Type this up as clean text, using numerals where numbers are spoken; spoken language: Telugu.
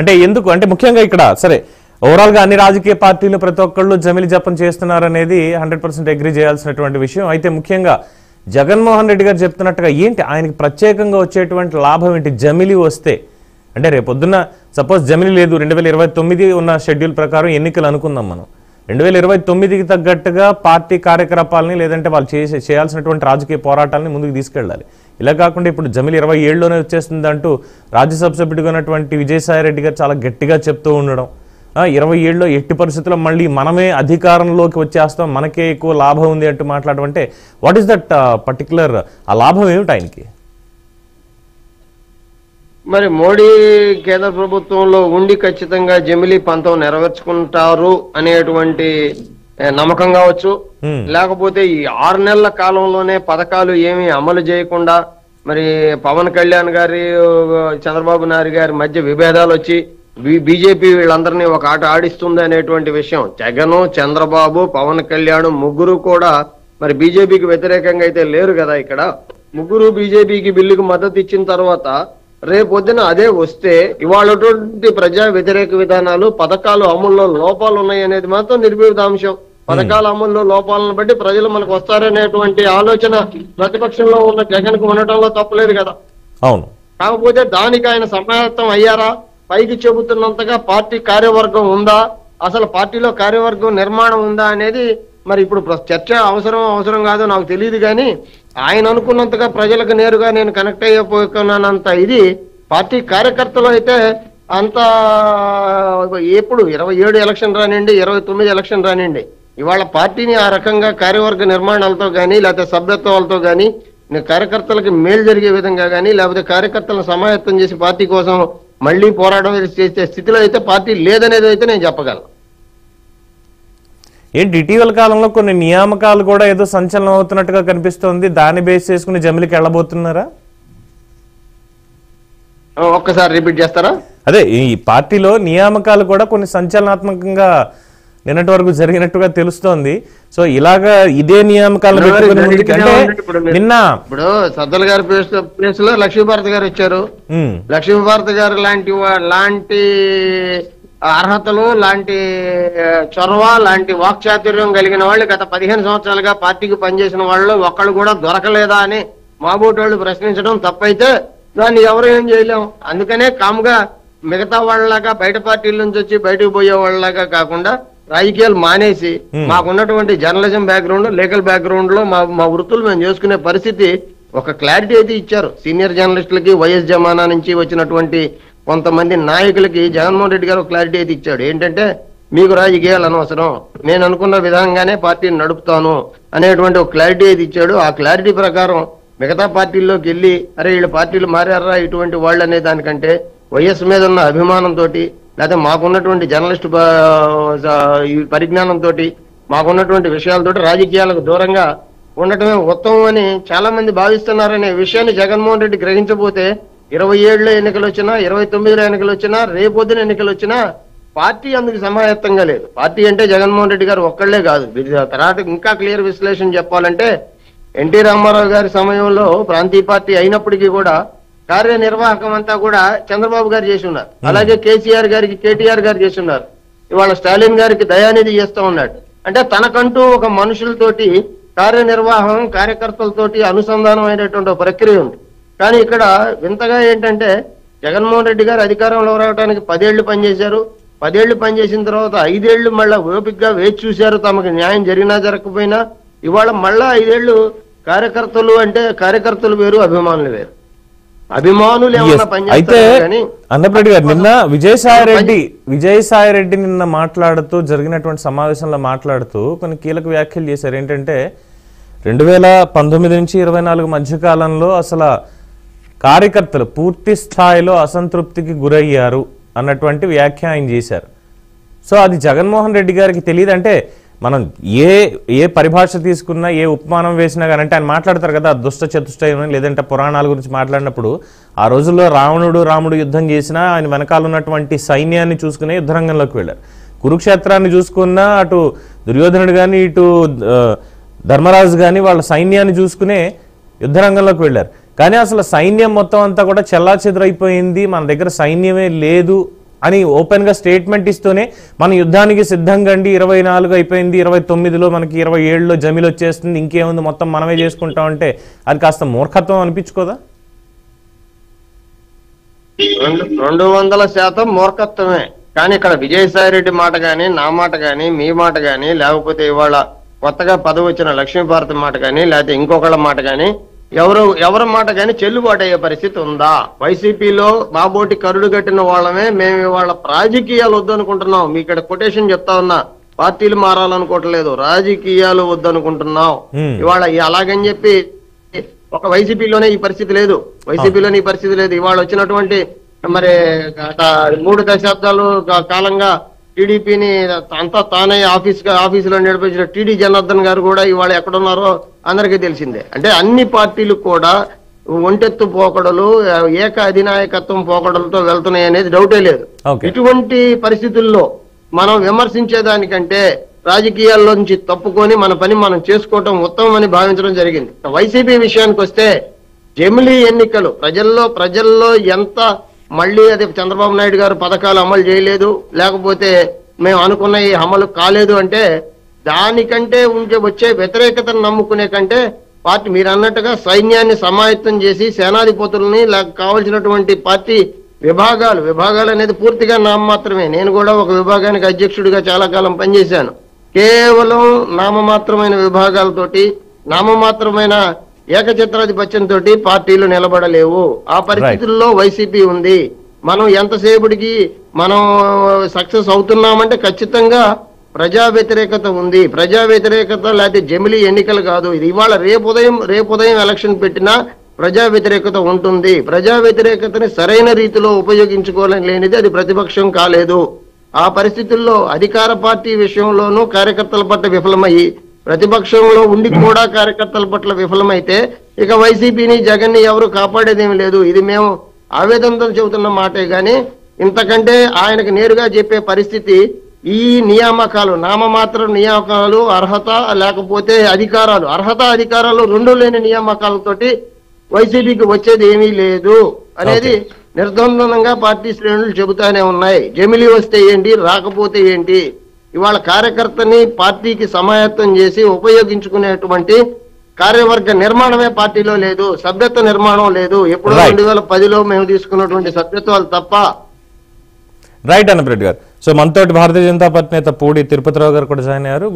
అంటే ఎందుకు అంటే ముఖ్యంగా ఇక్కడ సరే ఓవరాల్ గా అన్ని రాజకీయ పార్టీలు ప్రతి ఒక్కళ్ళు జమిలి జపం చేస్తున్నారనేది 100% అగ్రీ చేయాల్సినటువంటి విషయం. అయితే ముఖ్యంగా జగన్మోహన్ రెడ్డి గారు చెప్తున్నట్టుగా ఏంటి ఆయనకి ప్రత్యేకంగా వచ్చేటువంటి లాభం ఏంటి జమిలి వస్తే? అంటే రేపొద్దున్న సపోజ్ జమిలి లేదు 2029 ఉన్న షెడ్యూల్ ప్రకారం ఎన్నికలు అనుకుందాం మనం, 2029కి తగ్గట్టుగా పార్టీ కార్యకలాపాలని లేదంటే వాళ్ళు చేయాల్సినటువంటి రాజకీయ పోరాటాలని ముందుకు తీసుకెళ్ళాలి. ఇలా కాకుండా ఇప్పుడు జమిలి 27లోనే వచ్చేస్తుంది అంటూ రాజ్యసభ సభ్యుడిగా ఉన్నటువంటి విజయసాయిరెడ్డి గారు చాలా గట్టిగా చెప్తూ ఉండడం, 27లో ఎట్టి పరిస్థితుల్లో మళ్ళీ మనమే అధికారంలోకి వచ్చేస్తాం, మనకే ఎక్కువ లాభం ఉంది అంటూ మాట్లాడడం అంటే వాట్ ఈస్ దట్ పర్టికులర్ ఆ లాభం ఏమిటి ఆయనకి? మరి మోడీ కేంద్ర ప్రభుత్వంలో ఉండి ఖచ్చితంగా జమిలీ పంతం నెరవేర్చుకుంటారు అనేటువంటి నమ్మకం కావచ్చు, లేకపోతే ఈ 6 నెలల కాలంలోనే పథకాలు ఏమీ అమలు చేయకుండా మరి పవన్ కళ్యాణ్ గారి చంద్రబాబు నాయుడు గారి మధ్య విభేదాలు వచ్చి బీజేపీ వీళ్ళందరినీ ఒక ఆట ఆడిస్తుంది అనేటువంటి విషయం. జగన్, చంద్రబాబు, పవన్ కళ్యాణ్ ముగ్గురు కూడా మరి బీజేపీకి వ్యతిరేకంగా అయితే లేరు కదా. ఇక్కడ ముగ్గురు బీజేపీకి బిల్లుకు మద్దతు ఇచ్చిన తర్వాత రేపొద్దున అదే వస్తే ఇవాళటువంటి ప్రజా వ్యతిరేక విధానాలు, పథకాలు అమల్లో లోపాలు ఉన్నాయి అనేది మాత్రం నిర్వివాదాంశం. పథకాల అమల్లో లోపాలను బట్టి ప్రజలు మనకు వస్తారనేటువంటి ఆలోచన ప్రతిపక్షంలో ఉన్న జగన్ కు ఉండటంలో తప్పలేదు కదా. అవును. కాకపోతే దానికి ఆయన సమాయత్తం అయ్యారా? పైకి చెబుతున్నంతగా పార్టీ కార్యవర్గం ఉందా? అసలు పార్టీలో కార్యవర్గం నిర్మాణం ఉందా అనేది మరి ఇప్పుడు చర్చ అవసరం కాదో నాకు తెలియదు, కానీ ఆయన అనుకున్నంతగా ప్రజలకు నేరుగా నేను కనెక్ట్ అయిపోయినంత ఇది పార్టీ కార్యకర్తలు అయితే అంత ఎప్పుడు 27 ఎలక్షన్ రానివ్వండి, 29 ఎలక్షన్ రానివ్వండి, ఇవాళ పార్టీని ఆ రకంగా కార్యవర్గ నిర్మాణాలతో కానీ లేకపోతే సభ్యత్వాలతో కానీ కార్యకర్తలకి మేలు జరిగే విధంగా కానీ లేకపోతే కార్యకర్తలను సమాయత్తం చేసి పార్టీ కోసం మళ్ళీ పోరాటం చేసే స్థితిలో అయితే పార్టీ లేదనేది అయితే నేను చెప్పగలను. ఏంటి ఇటీవల కాలంలో కొన్ని నియామకాలు కూడా ఏదో సంచలనం అవుతున్నట్టుగా కనిపిస్తోంది, దాన్ని బేస్ చేసుకుని జమిలికి వెళ్ళబోతున్నారా? ఒక్కసారి రిపీట్ చేస్తారా? అదే ఈ పార్టీలో నియామకాలు కూడా కొన్ని సంచలనాత్మకంగా నిన్నటి వరకు జరిగినట్టుగా తెలుస్తోంది. సో ఇలాగా ఇదే నియామకాలు నిన్న ఇప్పుడు సద్దల్ గారి ప్లేస్ లో లక్ష్మీభారతి గారు వచ్చారు. లక్ష్మీభారతి గారు లాంటి అర్హతలు, లాంటి చొరవ, లాంటి వాక్చాతుర్యం కలిగిన వాళ్ళు గత 15 సంవత్సరాలుగా పార్టీకి పనిచేసిన వాళ్ళు ఒక్కళ్ళు కూడా దొరకలేదా అని మాబోటి వాళ్ళు ప్రశ్నించడం తప్పైతే దాన్ని ఎవరు ఏం చేయలేము. అందుకనే కామ్గా మిగతా వాళ్ళలాగా బయట పార్టీల నుంచి వచ్చి బయటకు పోయే వాళ్ళలాగా కాకుండా రాజకీయాలు మానేసి మాకున్నటువంటి జర్నలిజం బ్యాక్గ్రౌండ్, లీగల్ బ్యాక్గ్రౌండ్ లో మా వృత్తులు మేము చేసుకునే పరిస్థితి ఒక క్లారిటీ అయితే ఇచ్చారు. సీనియర్ జర్నలిస్టులకి, వైఎస్ జమానా నుంచి వచ్చినటువంటి కొంతమంది నాయకులకి జగన్మోహన్ రెడ్డి గారు క్లారిటీ అయితే ఇచ్చాడు. ఏంటంటే మీకు రాజకీయాలు అనవసరం, నేను అనుకున్న విధంగానే పార్టీని నడుపుతాను అనేటువంటి ఒక క్లారిటీ అయితే ఇచ్చాడు. ఆ క్లారిటీ ప్రకారం మిగతా పార్టీల్లోకి వెళ్ళి అరే వీళ్ళ పార్టీలు మారారా ఇటువంటి వాళ్ళు అనే దానికంటే వైఎస్ మీద ఉన్న అభిమానంతో లేకపోతే మాకున్నటువంటి జర్నలిస్టు పరిజ్ఞానంతో మాకున్నటువంటి విషయాలతోటి రాజకీయాలకు దూరంగా ఉండటమే ఉత్తమం అని చాలా మంది భావిస్తున్నారనే విషయాన్ని జగన్మోహన్ రెడ్డి గ్రహించబోతే 27లో ఎన్నికలు వచ్చినా, 29లో ఎన్నికలు వచ్చినా, రేపొద్దున ఎన్నికలు వచ్చినా పార్టీ అందుకు సమాయత్తంగా లేదు. పార్టీ అంటే జగన్మోహన్ రెడ్డి గారు ఒక్కళ్లే కాదు. తర్వాత ఇంకా క్లియర్ విశ్లేషణ చెప్పాలంటే ఎన్టీ రామారావు గారి సమయంలో ప్రాంతీయ పార్టీ అయినప్పటికీ కూడా కార్యనిర్వాహకం అంతా కూడా చంద్రబాబు గారు చేసి ఉన్నారు. అలాగే కేసీఆర్ గారికి, కేటీఆర్ గారు చేసి ఉన్నారు. ఇవాళ స్టాలిన్ గారికి దయానిధి చేస్తూ ఉన్నాడు. అంటే తనకంటూ ఒక మనుషులతోటి కార్యనిర్వాహం, కార్యకర్తలతోటి అనుసంధానం అయినటువంటి ప్రక్రియ ఉంది. కానీ ఇక్కడ వింతగా ఏంటంటే జగన్మోహన్ రెడ్డి గారు అధికారంలో రావడానికి 10 ఏళ్లు పనిచేశారు. 10 ఏళ్లు పనిచేసిన తర్వాత 5 ఏళ్లు మళ్ళా ఓపికగా వేచి చూశారు, తమకు న్యాయం జరిగినా జరగకపోయినా. ఇవాళ మళ్ళా 5 ఏళ్లు కార్యకర్తలు అంటే కార్యకర్తలు వేరు, అభిమానులు వేరు. అభిమానులు ఏమన్నా పనిచేస్తారు కానీ అన్నప్రెడ్డి గారు నిన్న విజయసాయిరెడ్డి నిన్న మాట్లాడుతూ జరిగినటువంటి సమావేశంలో మాట్లాడుతూ కొన్ని కీలక వ్యాఖ్యలు చేశారు. ఏంటంటే 2019 నుంచి 24 మధ్యకాలంలో అసలు కార్యకర్తలు పూర్తి స్థాయిలో అసంతృప్తికి గురయ్యారు అన్నటువంటి వ్యాఖ్య ఆయన చేశారు. సో అది జగన్మోహన్ రెడ్డి గారికి తెలియదు. అంటే మనం ఏ పరిభాష తీసుకున్నా, ఏ ఉపమానం వేసినా కానీ అంటే ఆయన మాట్లాడతారు కదా దుష్ట చతుష్టయం లేదంటే పురాణాల గురించి మాట్లాడినప్పుడు ఆ రోజుల్లో రాముడు యుద్ధం చేసినా ఆయన వెనకాల ఉన్నటువంటి సైన్యాన్ని చూసుకునే యుద్ధరంగంలోకి వెళ్ళారు. కురుక్షేత్రాన్ని చూసుకున్నా అటు దుర్యోధనుడు కానీ ఇటు ధర్మరాజు కానీ వాళ్ళ సైన్యాన్ని చూసుకునే యుద్ధరంగంలోకి వెళ్ళారు. కానీ అసలు సైన్యం మొత్తం అంతా కూడా చెల్లాచెదురైపోయింది, మన దగ్గర సైన్యమే లేదు అని ఓపెన్ గా స్టేట్మెంట్ ఇస్తూనే మన యుద్ధానికి సిద్ధంగా అండి 24 అయిపోయింది 29లో మనకి 27లో జమీలు వచ్చేస్తుంది ఇంకేముంది మొత్తం మనమే చేసుకుంటాం అంటే అది కాస్త మూర్ఖత్వం అనిపించుకోదా? 200% మూర్ఖత్వమే. కానీ ఇక్కడ విజయసాయి రెడ్డి మాట గాని, నా మాట గాని, మీ మాట గాని, లేకపోతే ఇవాళ కొత్తగా పదవి వచ్చిన లక్ష్మీభారతి మాట గాని, లేకపోతే ఇంకొకళ్ళ మాట గాని, ఎవరి మాట గాని చెల్లుబాటు అయ్యే పరిస్థితి ఉందా? వైసీపీలో మాబోటి కరుడు కట్టిన వాళ్ళమే మేము ఇవాళ రాజకీయాలు వద్దనుకుంటున్నాం. మీ ఇక్కడ కొటేషన్ చెప్తా ఉన్నా, పార్టీలు మారాలనుకోవట్లేదు, రాజకీయాలు వద్దనుకుంటున్నాం. ఇవాళ అలాగని చెప్పి ఒక వైసీపీలోనే ఈ పరిస్థితి లేదు, వైసీపీలోనే ఈ పరిస్థితి లేదు. ఇవాళ వచ్చినటువంటి మరి గత 3 దశాబ్దాలు కాలంగా టీడీపీని అంతా తానే ఆఫీసులో నడిపించిన టీడీ జనార్దన్ గారు కూడా ఇవాళ ఎక్కడున్నారో అందరికీ తెలిసిందే. అంటే అన్ని పార్టీలు కూడా ఒంటెత్తు పోకడలు, ఏక అధినాయకత్వం పోకడలతో వెళ్తున్నాయి అనేది డౌటే లేదు. ఇటువంటి పరిస్థితుల్లో మనం విమర్శించేదానికంటే రాజకీయాల్లోంచి తప్పుకొని మన పని మనం చేసుకోవటం ఉత్తమమని భావించడం జరిగింది. వైసీపీ విషయానికి వస్తే జమిలీ ఎన్నికలు ప్రజల్లో ఎంత మళ్ళీ అది చంద్రబాబు నాయుడు గారు పథకాలు అమలు చేయలేదు, లేకపోతే మేము అనుకున్న ఈ అమలు కాలేదు అంటే దానికంటే వచ్చే వ్యతిరేకతను నమ్ముకునే కంటే పార్టీ మీరు అన్నట్టుగా సైన్యాన్ని సమాయత్తం చేసి సేనాధిపతుల్ని కావాల్సినటువంటి పార్టీ విభాగాలు అనేది పూర్తిగా నామమాత్రమే. నేను కూడా ఒక విభాగానికి అధ్యక్షుడిగా చాలా కాలం పనిచేశాను. కేవలం నామమాత్రమైన విభాగాలతోటి, నామమాత్రమైన ఏకఛత్రాధిపత్యంతో పార్టీలు నిలబడలేవు. ఆ పరిస్థితుల్లో వైసీపీ ఉంది. మనం ఎంతసేపటికి మనం సక్సెస్ అవుతున్నామంటే ఖచ్చితంగా ప్రజా వ్యతిరేకత ఉంది. ప్రజా వ్యతిరేకత లేకపోతే జమిలీ ఎన్నికలు కాదు. ఇది ఇవాళ రేపు ఉదయం ఎలక్షన్ పెట్టినా ప్రజా వ్యతిరేకత ఉంటుంది. ప్రజా వ్యతిరేకతని సరైన రీతిలో ఉపయోగించుకోలేనిది అది ప్రతిపక్షం కాలేదు. ఆ పరిస్థితుల్లో అధికార పార్టీ విషయంలోనూ కార్యకర్తల పట్ల విఫలమయ్యి, ప్రతిపక్షంలో ఉండి కూడా కార్యకర్తల పట్ల విఫలమైతే ఇక వైసీపీని జగన్ని ఎవరు కాపాడేదేమి లేదు. ఇది మేము ఆవేదనతో చెబుతున్న మాటే గాని ఇంతకంటే ఆయనకు నేరుగా చెప్పే పరిస్థితి ఈ నియామకాలు, నామమాత్ర నియామకాలు, అర్హత లేకపోతే అధికారాలు, అధికారాలు రెండు లేని నియామకాలతోటి వైసీపీకి వచ్చేది ఏమీ లేదు అనేది నిర్ద్వందంగా పార్టీ శ్రేణులు చెబుతానే ఉన్నాయి. జమిలీ వస్తే ఏంటి, రాకపోతే ఏంటి? ఇవాళ కార్యకర్తని పార్టీకి సమాయత్తం చేసి ఉపయోగించుకునేటువంటి కార్యవర్గ నిర్మాణమే పార్టీలో లేదు, సభ్యత్వ నిర్మాణం లేదు. ఎప్పుడో 2010లో మేము తీసుకున్నటువంటి సభ్యత్వాలు తప్ప. రైట్ అన్నప్రెడ్డి గారు. సో మనతోటి భారతీయ జనతా పార్టీ నేత పూడి తిరుపతిరావు గారు కూడా జాయిన్ అయ్యారు.